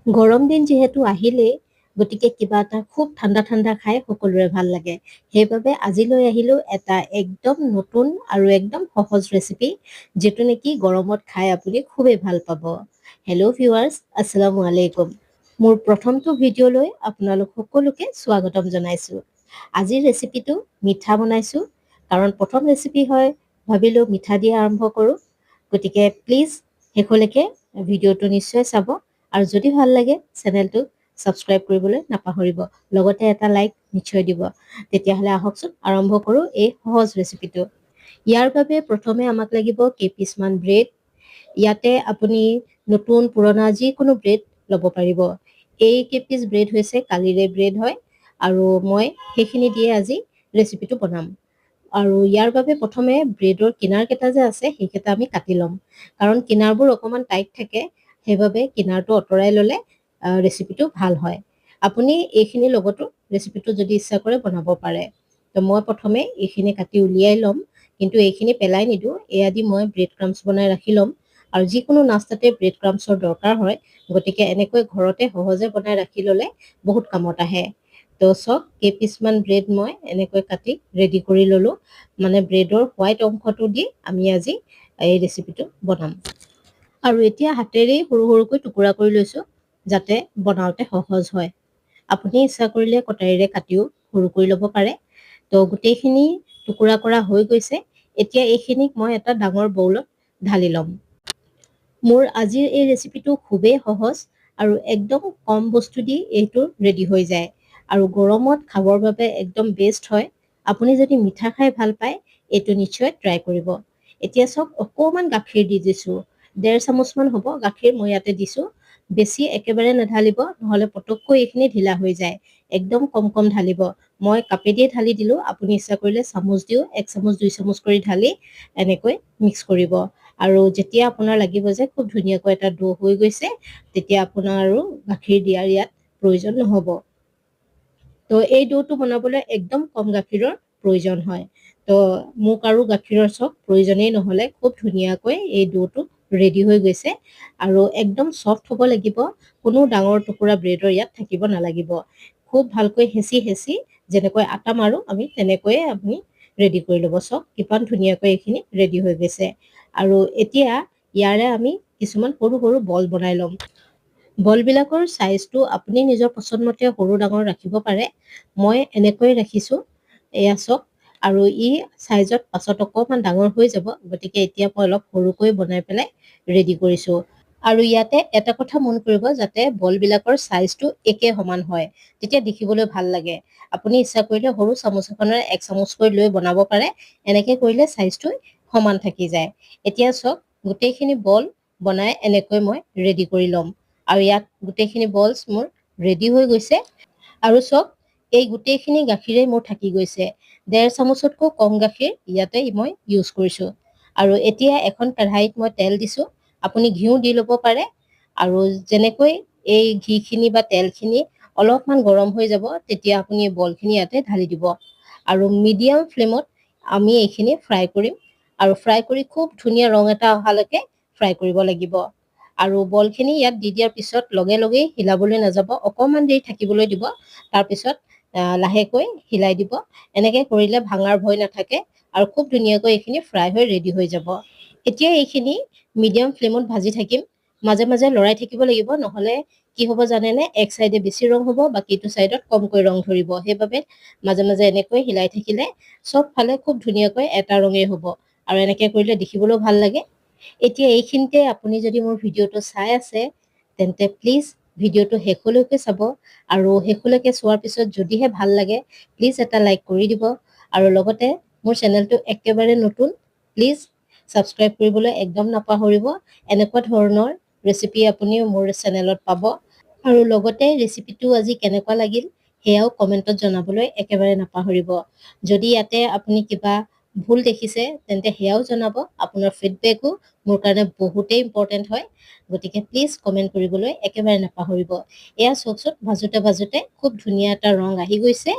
গৰম দিন যিহেতু আহিলেই, গতিকে কিবা এটা খুব ঠাণ্ডা ঠাণ্ডা খাই সকলোৰে ভাল লাগে। সেইবাবে আজি লৈ আহিলোঁ এটা একদম নতুন আৰু একদম সহজ ৰেচিপি, যিটো নেকি গৰমত খাই আপুনি খুবেই ভাল পাব। হেল্ল' ভিউৱাৰ্ছ, আসসালামু আলাইকুম। মোৰ প্ৰথমটো ভিডিঅ'লৈ আপোনালোক সকলোকে স্বাগতম জনাইছোঁ। আজিৰ ৰেচিপিটো মিঠা বনাইছোঁ, কাৰণ প্ৰথম ৰেচিপি হয়, ভাবিলোঁ মিঠা দিয়ে আৰম্ভ কৰোঁ। গতিকে প্লিজ শেষলৈকে ভিডিঅ'টো নিশ্চয় চাব, আৰু যদি ভাল লাগে চেনেলটো ছাবস্ক্ৰাইব কৰিবলৈ নাপাহৰিব, লগতে এটা লাইক নিশ্চয় দিব। তেতিয়াহ'লে আহকচোন আৰম্ভ কৰোঁ এই সহজ ৰেচিপিটো। ইয়াৰ বাবে প্ৰথমে আমাক লাগিব কেইপিচমান ব্ৰেড। ইয়াতে আপুনি নতুন পুৰণা যিকোনো ব্ৰেড ল'ব পাৰিব। এই কেইপিচ ব্ৰেড হৈছে কালিৰে ব্ৰেড হয়, আৰু মই সেইখিনি দিয়ে আজি ৰেচিপিটো বনাম। আৰু ইয়াৰ বাবে প্ৰথমে ব্ৰেডৰ কিনাৰকেইটা যে আছে সেইকেইটা আমি কাটি ল'ম, কাৰণ কিনাৰবোৰ অকণমান টাইট থাকে, সেইবাবে কিনাৰটো আঁতৰাই ল'লে ৰেচিপিটো ভাল হয়। আপুনি এইখিনিৰ লগতো ৰেচিপিটো যদি ইচ্ছা কৰে বনাব পাৰে। তো মই প্ৰথমে এইখিনি কাটি উলিয়াই ল'ম, কিন্তু এইখিনি পেলাই নিদিওঁ, এয়া দি মই ব্ৰেড ক্ৰাম্পছ বনাই ৰাখি ল'ম। আৰু যিকোনো নাস্তাতে ব্ৰেড ক্ৰাম্পছৰ দৰকাৰ হয়, গতিকে এনেকৈ ঘৰতে সহজে বনাই ৰাখি ল'লে বহুত কামত আহে। তো চাওক, কেইপিচমান ব্ৰেড মই এনেকৈ কাটি ৰেডি কৰি ল'লোঁ। মানে ব্ৰেডৰ হোৱাইট অংশটো দি আমি আজি এই ৰেচিপিটো বনাম। আৰু এতিয়া হাতেৰেই সৰু সৰুকৈ টুকুৰা কৰি লৈছোঁ, যাতে বনাওঁতে সহজ হয়। আপুনি ইচ্ছা কৰিলে কটাৰীৰে কাটিও সৰু কৰি ল'ব পাৰে। তো গোটেইখিনি টুকুৰা কৰা হৈ গৈছে। এতিয়া এইখিনিক মই এটা ডাঙৰ বউলত ঢালি ল'ম। মোৰ আজিৰ এই ৰেচিপিটো খুবেই সহজ, আৰু একদম কম বস্তু দি এইটো ৰেডি হৈ যায়, আৰু গৰমত খাবৰ বাবে একদম বেষ্ট হয়। আপুনি যদি মিঠা খাই ভাল পায়, এইটো নিশ্চয় ট্ৰাই কৰিব। এতিয়া চাওক, অকণমান গাখীৰ দি দিছোঁ, 1.5 চামুচমান হ'ব গাখীৰ মই ইয়াতে দিছোঁ। বেছি একেবাৰে নাঢালিব, নহ'লে পটককৈ এইখিনি ঢিলা হৈ যায়। একদম কম কম ঢালিব। মই কাপেদিয়ে ঢালি দিলোঁ, আপুনি ইচ্ছা কৰিলে চামুচ দিও 1 চামুচ 2 চামুচ কৰি ঢালি এনেকৈ মিক্স কৰিব। আৰু যেতিয়া আপোনাৰ লাগিব যে খুব ধুনীয়াকৈ এটা ডো হৈ গৈছে, তেতিয়া আপোনাৰ আৰু গাখীৰ দিয়াৰ ইয়াত প্ৰয়োজন নহ'ব। তো এই ডোটো বনাবলৈ একদম কম গাখীৰৰ প্ৰয়োজন হয়। তো মোক আৰু গাখীৰৰ চব প্ৰয়োজনেই নহ'লে, খুব ধুনীয়াকৈ এই ডোটো ৰেডি হৈ গৈছে। আৰু একদম চফ্ট হ'ব লাগিব, কোনো ডাঙৰ টুকুৰা ব্ৰেডৰ ইয়াত থাকিব নালাগিব। খুব ভালকৈ হেঁচি হেঁচি যেনেকৈ আটা মাৰোঁ আমি, তেনেকৈয়ে আপুনি ৰেডি কৰি ল'ব। চাওক কিমান ধুনীয়াকৈ এইখিনি ৰেডি হৈ গৈছে। আৰু এতিয়া ইয়াৰে আমি কিছুমান সৰু সৰু বল বনাই ল'ম। বলবিলাকৰ চাইজটো আপুনি নিজৰ পচন্দমতে সৰু ডাঙৰ ৰাখিব পাৰে। মই এনেকৈ ৰাখিছোঁ, এয়া চাওক। আৰু ই চাইজত পাছত অকণমান ডাঙৰ হৈ যাব, গতিকে এতিয়া মই অলপ সৰুকৈ বনাই পেলাই ৰেডি কৰিছোঁ। আৰু ইয়াতে এটা কথা মন কৰিব, যাতে বলবিলাকৰ চাইজটো একে সমান হয়, তেতিয়া দেখিবলৈ ভাল লাগে। আপুনি ইচ্ছা কৰিলে সৰু চামুচ এখনেৰে 1 চামুচকৈ লৈ বনাব পাৰে। এনেকৈ কৰিলে চাইজটো সমান থাকি যায়। এতিয়া চাওক, গোটেইখিনি বল বনাই এনেকৈ মই ৰেডি কৰি ল'ম। আৰু ইয়াত গোটেইখিনি বলছ মোৰ ৰেডি হৈ গৈছে। আৰু চাওক, এই গোটেইখিনি গাখীৰে মোৰ থাকি গৈছে। 1.5 চামুচতকৈ কম গাখীৰ ইয়াতে মই ইউজ কৰিছোঁ। আৰু এতিয়া এখন কেৰাহীত মই তেল দিছোঁ, আপুনি ঘিউ দি ল'ব পাৰে। আৰু যেনেকৈ এই ঘিখিনি বা তেলখিনি অলপমান গৰম হৈ যাব, তেতিয়া আপুনি এই বলখিনি ইয়াতে ঢালি দিব। আৰু মিডিয়াম ফ্লেমত আমি এইখিনি ফ্ৰাই কৰিম। আৰু ফ্ৰাই কৰি খুব ধুনীয়া ৰং এটা অহালৈকে ফ্ৰাই কৰিব লাগিব। আৰু বলখিনি ইয়াত দি দিয়াৰ পিছত লগে লগেই হিলাবলৈ নাযাব, অকণমান দেৰি থাকিবলৈ দিব। তাৰপিছত লাহেকৈ হিলাই দিব। এনেকৈ কৰিলে ভাঙাৰ ভয় নাথাকে, আৰু খুব ধুনীয়াকৈ এইখিনি ফ্ৰাই হৈ ৰেডি হৈ যাব। এতিয়া এইখিনি মিডিয়াম ফ্লেমত ভাজি থাকিম। মাজে মাজে লৰাই থাকিব লাগিব, নহ'লে কি হ'ব জানেনে, এক চাইডে বেছি ৰং হ'ব, বাকীটো চাইডত কমকৈ ৰং ধৰিব। সেইবাবে মাজে মাজে এনেকৈ হিলাই থাকিলে চব ফালে খুব ধুনীয়াকৈ এটা ৰঙেই হ'ব, আৰু এনেকৈ কৰিলে দেখিবলৈও ভাল লাগে। এতিয়া এইখিনিতে আপুনি যদি মোৰ ভিডিঅ'টো চাই আছে, তেন্তে প্লিজ ভিডিঅ'টো শেষলৈকে চাব। আৰু শেষলৈকে চোৱাৰ পিছত যদিহে ভাল লাগে, প্লিজ এটা লাইক কৰি দিব। আৰু লগতে মোৰ চেনেলটো একেবাৰে নতুন, প্লিজ ছাবস্ক্ৰাইব কৰিবলৈ একদম নাপাহৰিব। এনেকুৱা ধৰণৰ ৰেচিপি আপুনি মোৰ চেনেলত পাব। আৰু লগতে ৰেচিপিটো আজি কেনেকুৱা লাগিল সেয়াও কমেণ্টত জনাবলৈ একেবাৰে নাপাহৰিব। যদি ইয়াতে আপুনি কিবা ভুল দেখিছে, তেন্তে সেয়াও জনাব। আপোনাৰ ফিডবেকো মোৰ কাৰণে বহুতেই ইম্পৰ্টেণ্ট হয়, গতিকে প্লিজ কমেণ্ট কৰিবলৈ একেবাৰে নাপাহৰিব। এয়া চাওকচোন, ভাজোতে ভাজোতে খুব ধুনীয়া এটা ৰং আহি গৈছে।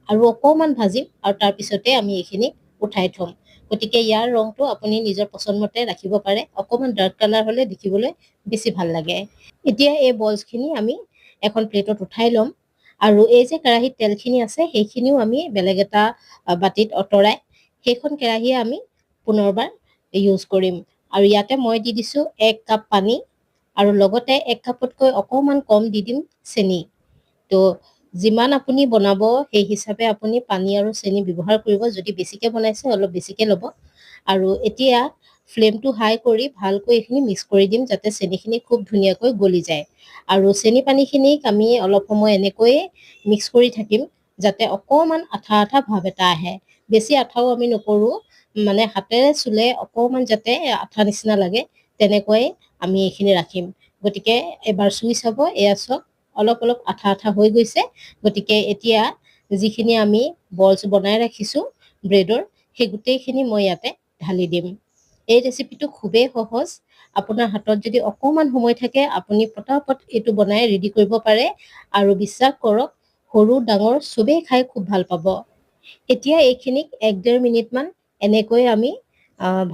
আৰু অকণমান ভাজিম, আৰু তাৰপিছতে আমি এইখিনি উঠাই থ'ম। গতিকে ইয়াৰ ৰংটো আপুনি নিজৰ পচন্দমতে ৰাখিব পাৰে। অকণমান ডাৰ্ক কালাৰ হ'লে দেখিবলৈ বেছি ভাল লাগে। এতিয়া এই বলছখিনি আমি এখন প্লেটত উঠাই ল'ম আৰু এই যে কেৰাহীত তেলখিনি আছে সেইখিনিও আমি বেলেগ এটা বাতিত অঁতৰাই সেইখন কেৰাহীয়ে আমি পুনৰবাৰ ইউজ কৰিম। আৰু ইয়াতে মই দি দিছোঁ 1 কাপ পানী আৰু লগতে 1 কাপতকৈ অকণমান কম দি দিম চেনি। তো যিমান আপুনি বনাব সেই হিচাপে আপুনি পানী আৰু চেনি ব্যৱহাৰ কৰিব। যদি বেছিকৈ বনাইছে অলপ বেছিকৈ ল'ব। আৰু এতিয়া ফ্লেমটো হাই কৰি ভালকৈ এইখিনি মিক্স কৰি দিম যাতে চেনিখিনি খুব ধুনীয়াকৈ গলি যায়। আৰু চেনি পানীখিনিক আমি অলপ সময় এনেকৈয়ে মিক্স কৰি থাকিম যাতে অকণমান আঠা আঠা ভাৱ এটা আহে। বেছি আঠাও আমি নকৰোঁ, মানে হাতেৰে চুলে অকণমান যাতে আঠা নিচিনা লাগে তেনেকৈ আমি এইখিনি ৰাখিম। গতিকে এবাৰ চুই চাব, এয়া চাওক অলপ অলপ আঠা আঠা হৈ গৈছে। গতিকে এতিয়া যিখিনি আমি বলছ বনাই ৰাখিছোঁ ব্ৰেডৰ সেই গোটেইখিনি মই ইয়াতে ঢালি দিম। এই ৰেচিপিটো খুবেই সহজ। আপোনাৰ হাতত যদি অকণমান সময় থাকে আপুনি পটাপট এইটো বনাই ৰেডি কৰিব পাৰে আৰু বিশ্বাস কৰক সৰু ডাঙৰ চবেই খাই খুব ভাল পাব। এতিয়া এইখিনিক 1-1.5 মিনিটমান এনেকৈ আমি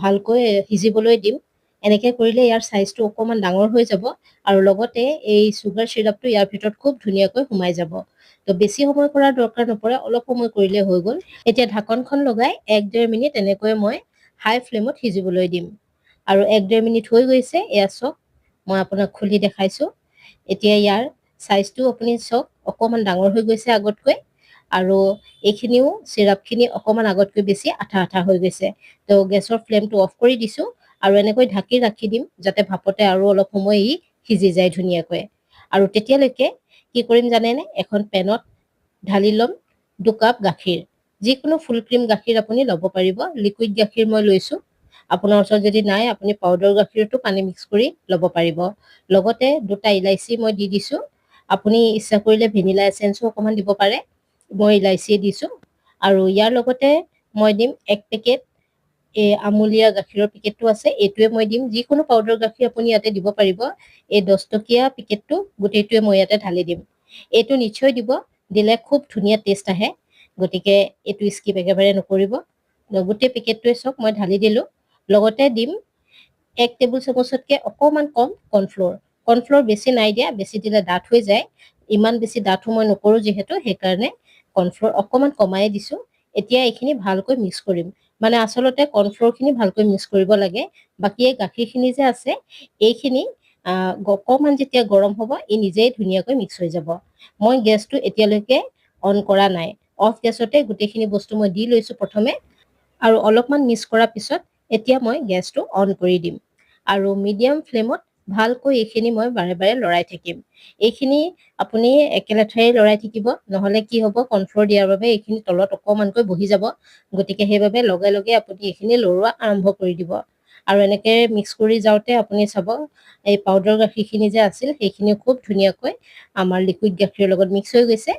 ভালকৈ সিজিবলৈ দিম। এনেকৈ কৰিলে ইয়াৰ চাইজটো অকণমান ডাঙৰ হৈ যাব আৰু লগতে এই চুগাৰ চিৰাপটো ইয়াৰ ভিতৰত খুব ধুনীয়াকৈ সোমাই যাব। তো বেছি সময় কৰাৰ দৰকাৰ নপৰে, অলপ সময় কৰিলে হৈ গ'ল। এতিয়া ঢাকনখন লগাই 1-1.5 মিনিট এনেকৈ মই হাই ফ্লেমত সিজিবলৈ দিম। আৰু 1-1.5 মিনিট হৈ গৈছে, এয়া চাওক মই আপোনাক খুলি দেখাইছোঁ। এতিয়া ইয়াৰ চাইজটো আপুনি চাওক অকণমান ডাঙৰ হৈ গৈছে আগতকৈ আৰু এইখিনিও চিৰাপখিনি অকণমান আগতকৈ বেছি আঠা আঠা হৈ গৈছে। তো গেছৰ ফ্লেমটো অফ কৰি দিছোঁ আৰু এনেকৈ ঢাকি ৰাখি দিম যাতে ভাপতে আৰু অলপ সময় ই সিজি যায় ধুনীয়াকৈ। আৰু তেতিয়ালৈকে কি কৰিম জানেনে, এখন পেনত ঢালি ল'ম 2 কাপ গাখীৰ। যিকোনো ফুল ক্ৰীম গাখীৰ আপুনি ল'ব পাৰিব। লিকুইড গাখীৰ মই লৈছোঁ। আপোনাৰ ওচৰত যদি নাই আপুনি পাউডাৰ গাখীৰতো পানী মিক্স কৰি ল'ব পাৰিব। লগতে 2টা ইলাচি মই দি দিছোঁ। আপুনি ইচ্ছা কৰিলে ভেনিলা এচেঞ্চো অকণমান দিব পাৰে। মই ইলাচি দিছোঁ। আৰু ইয়াৰ লগতে মই দিম 1 পেকেট এই আমুলীয়া গাখীৰৰ পেকেটটো আছে এইটোৱে মই দিম। যিকোনো পাউডাৰ গাখীৰ আপুনি ইয়াতে দিব পাৰিব। এই 10 টকীয়া পেকেটটো গোটেইটোৱে মই ইয়াতে ঢালি দিম। এইটো নিশ্চয় দিব, দিলে খুব ধুনীয়া টেষ্ট আহে। গতিকে এইটো স্কিপ একেবাৰে নকৰিব। গোটেই পেকেটটোৱে চাওক মই ঢালি দিলোঁ। লগতে দিম 1 টেবুল চামুচতকৈ অকণমান কম কৰ্ণফ্ল'ৰ। কৰ্ণফ্ল'ৰ বেছি নাই দিয়া, বেছি দিলে ডাঠ হৈ যায়। ইমান বেছি ডাঠো মই নকৰোঁ যিহেতু সেইকাৰণে কৰ্ণফ্ল'ৰ অকণমান কমাই দিছোঁ। এতিয়া এইখিনি ভালকৈ মিক্স কৰিম। মানে আচলতে কৰ্ণফ্ল'ৰখিনি ভালকৈ মিক্স কৰিব লাগে। বাকী এই গাখীৰখিনি যে আছে এইখিনি অকণমান যেতিয়া গৰম হ'ব ই নিজেই ধুনীয়াকৈ মিক্স হৈ যাব। মই গেছটো এতিয়ালৈকে অন কৰা নাই। অফ গেছতে গোটেইখিনি বস্তু মই দি লৈছোঁ প্ৰথমে আৰু অলপমান মিক্স কৰাৰ পিছত এতিয়া মই গেছটো অন কৰি দিম আৰু মিডিয়াম ফ্লেমত ভালকৈ এইখিনি মই বাৰে বাৰে লৰাই থাকিম। এইখিনি আপুনি একেলেঠাৰেই লৰাই থাকিব, নহ'লে কি হ'ব কৰ্ণফ্ল'ৰ দিয়াৰ বাবে এইখিনি তলত অকণমানকৈ বহি যাব। গতিকে সেইবাবে লগে লগে আপুনি এইখিনি লৰোৱা আৰম্ভ কৰি দিব। আৰু এনেকৈ মিক্স কৰি যাওঁতে আপুনি চাব এই পাউডাৰ গাখীৰখিনি যে আছিল সেইখিনি খুব ধুনীয়াকৈ আমাৰ লিকুইড গাখীৰৰ লগত মিক্স হৈ গৈছে।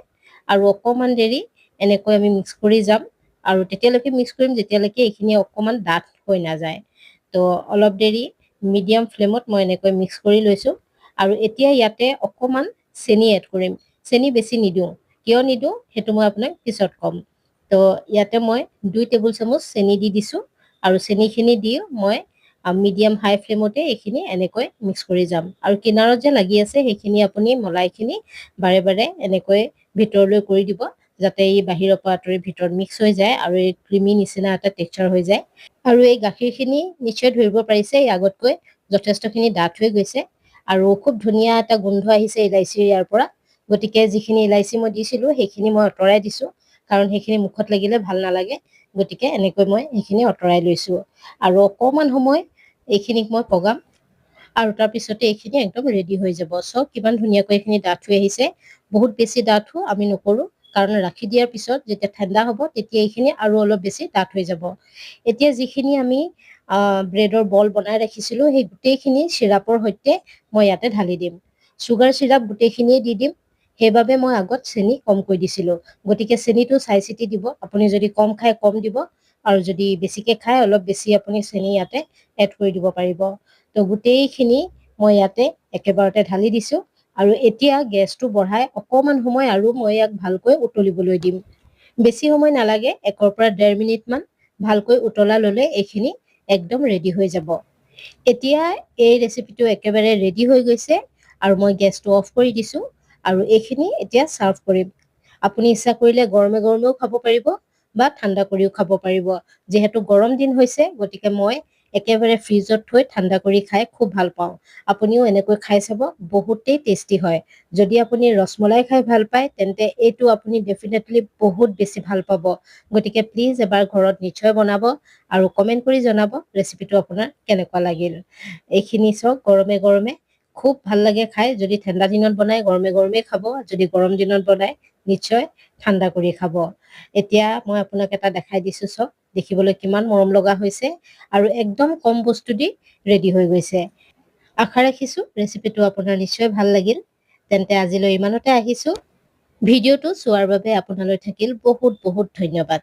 আৰু অকণমান দেৰি এনেকৈ আমি মিক্স কৰি যাম আৰু তেতিয়ালৈকে মিক্স কৰিম যেতিয়ালৈকে এইখিনি অকণমান ডাঠ হৈ নাযায়। তো অলপ দেৰি মিডিয়াম ফ্লেমত মই এনেকৈ মিক্স কৰি লৈছোঁ। আৰু এতিয়া ইয়াতে অকণমান চেনি এড কৰিম। চেনি বেছি নিদিওঁ, কিয় নিদিওঁ সেইটো মই আপোনাক পিছত ক'ম। তো ইয়াতে মই 2 টেবুল চামুচ চেনি দি দিছোঁ আৰু চেনিখিনি দি মই মিডিয়াম হাই ফ্লেমতে এইখিনি এনেকৈ মিক্স কৰি যাম। আৰু কিনাৰত যে লাগি আছে সেইখিনি আপুনি মলাইখিনি বাৰে বাৰে এনেকৈ ভিতৰলৈ কৰি দিব যাতে ই বাহিৰৰ পৰা আঁতৰি ভিতৰত মিক্স হৈ যায় আৰু এই ক্ৰিমি নিচিনা এটা টেক্সচাৰ হৈ যায়। আৰু এই গাখীৰখিনি নিশ্চয় ধৰিব পাৰিছে এই আগতকৈ যথেষ্টখিনি ডাঠ হৈ গৈছে আৰু খুব ধুনীয়া এটা গোন্ধ আহিছে ইলাচীৰ ইয়াৰ পৰা। গতিকে যিখিনি ইলাচি মই দিছিলোঁ সেইখিনি মই আঁতৰাই দিছোঁ, কাৰণ সেইখিনি মুখত লাগিলে ভাল নালাগে। গতিকে এনেকৈ মই সেইখিনি আঁতৰাই লৈছোঁ আৰু অকণমান সময় এইখিনিক মই পগাম আৰু তাৰপিছতে এইখিনি একদম ৰেডি হৈ যাব। চাওক কিমান ধুনীয়াকৈ এইখিনি ডাঠ হৈ আহিছে। বহুত বেছি ডাঠো আমি নকৰোঁ, কাৰণ ৰাখি দিয়াৰ পিছত যেতিয়া ঠাণ্ডা হ'ব তেতিয়া এইখিনি আৰু অলপ বেছি ডাঠ হৈ যাব। এতিয়া যিখিনি আমি ব্ৰেডৰ বল বনাই ৰাখিছিলোঁ সেই গোটেইখিনি চিৰাপৰ সৈতে মই ইয়াতে ঢালি দিম। চুগাৰ চিৰাপ গোটেইখিনিয়ে দি দিম, সেইবাবে মই আগত চেনি কমকৈ দিছিলোঁ। গতিকে চেনিটো চাই চিতি দিব, আপুনি যদি কম খায় কম দিব আৰু যদি বেছিকৈ খায় অলপ বেছি আপুনি চেনি ইয়াতে এড কৰি দিব পাৰিব। তো গোটেইখিনি মই ইয়াতে একেবাৰতে ঢালি দিছোঁ আৰু এতিয়া গেছটো বঢ়াই অকণমান সময় আৰু মই ইয়াক ভালকৈ উতলিবলৈ দিম। বেছি সময় নালাগে, 1 পৰা 1.5 মিনিটমান। ভালকৈ উতলা ল'লে এইখিনি একদম ৰেডি হৈ যাব। এতিয়া এই ৰেচিপিটো একেবাৰে ৰেডি হৈ গৈছে আৰু মই গেছটো অফ কৰি দিছোঁ আৰু এইখিনি এতিয়া ছাৰ্ভ কৰিম। আপুনি ইচ্ছা কৰিলে গৰমে গৰমেও খাব পাৰিব বা ঠাণ্ডা কৰিও খাব পাৰিব। যিহেতু গৰম দিন হৈছে গতিকে মই একেবাৰে ফ্ৰিজত থৈ ঠাণ্ডা কৰি খাই খুব ভাল পাওঁ। আপুনিও এনেকৈ খাই চাব, বহুতেই টেষ্টি হয়। যদি আপুনি ৰসমলাই খাই ভাল পায় তেন্তে এইটো আপুনি ডেফিনেটলি বহুত বেছি ভাল পাব। গতিকে প্লিজ এবাৰ ঘৰত নিশ্চয় বনাব আৰু কমেণ্ট কৰি জনাব ৰেচিপিটো আপোনাৰ কেনেকুৱা লাগিল। এইখিনি চাওক গৰমে গৰমে খুব ভাল লাগে খাই। যদি ঠাণ্ডা দিনত বনাই গৰমে গৰমে খাব, যদি গৰম দিনত বনাই নিশ্চয় ঠাণ্ডা কৰি খাব। এতিয়া মই আপোনাক এটা দেখাই দিছোঁ চাওক, দেখিবলৈ কিমান মৰম লগা হৈছে আৰু একদম কম বস্তু দি ৰেডি হৈ গৈছে। আশা ৰাখিছোঁ ৰেচিপিটো আপোনাৰ নিশ্চয় ভাল লাগিল। তেন্তে আজিলৈ ইমানতে আহিছোঁ। ভিডিঅ'টো চোৱাৰ বাবে আপোনালৈ থাকিল বহুত বহুত ধন্যবাদ।